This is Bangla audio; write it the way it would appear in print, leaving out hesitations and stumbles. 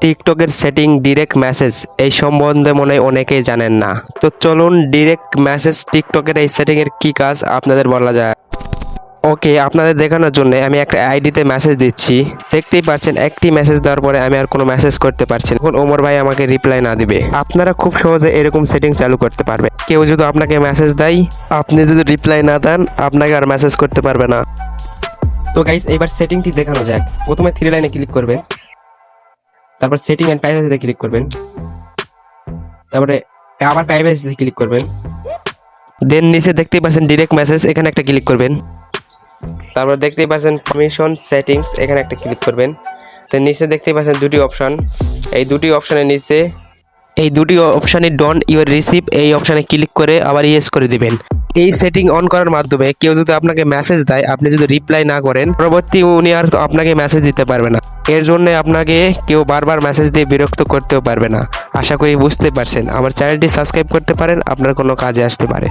টিকটকের সেটিং ডিরেক্ট মেসেজ এই সম্বন্ধে মনে হয় অনেকেই জানেন না। তো চলুন ডিরেক্ট মেসেজ টিকটকের এই সেটিংয়ের কি কাজ আপনাদের বলা যায়। ওকে, আপনাদের দেখানোর জন্য আমি একটা আইডিতে মেসেজ দিচ্ছি। দেখতেই পাচ্ছেন একটি মেসেজ দেওয়ার পরে আমি আর কোনো মেসেজ করতে পারছি না। এখন ওমর ভাই আমাকে রিপ্লাই না দিবে। আপনারা খুব সহজে এরকম সেটিং চালু করতে পারবে। কেউ যদি আপনাকে মেসেজ দেয়, আপনি যদি রিপ্লাই না দেন, আপনাকে আর মেসেজ করতে পারবে না। তো গাইস, এবার সেটিংটি দেখানো যাক। প্রথমে থ্রি লাইনে ক্লিক করবেন, তারপর সেটিং এন্ড প্রাইভেসিতে ক্লিক করবেন, তারপরে আবার প্রাইভেসিতে ক্লিক করবেন। দেন নিচে দেখতেই পাচ্ছেন ডিরেক্ট মেসেজ, এখানে একটা ক্লিক করবেন। তারপর দেখতেই পাচ্ছেন পারমিশন সেটিংস, এখানে একটা ক্লিক করবেন। তো নিচে দেখতেই পাচ্ছেন দুটি অপশন, এই দুটি অপশনের নিচে এই দুটি অপশানে ডন ইউর রিসিভ এই অপশানে ক্লিক করে আবার ইয়েস করে দিবেন। এই সেটিং অন করার মাধ্যমে কেউ যদি আপনাকে মেসেজ দেয়, আপনি যদি রিপ্লাই না করেন, পরবর্তী উনি আর আপনাকে মেসেজ দিতে পারবে না। এর জন্য আপনাকে কেউ বারবার মেসেজ দিয়ে বিরক্ত করতেও পারবে না। আশা করি বুঝতে পারছেন। আমার চ্যানেলটি সাবস্ক্রাইব করতে পারেন, আপনার কোনো কাজে আসতে পারে।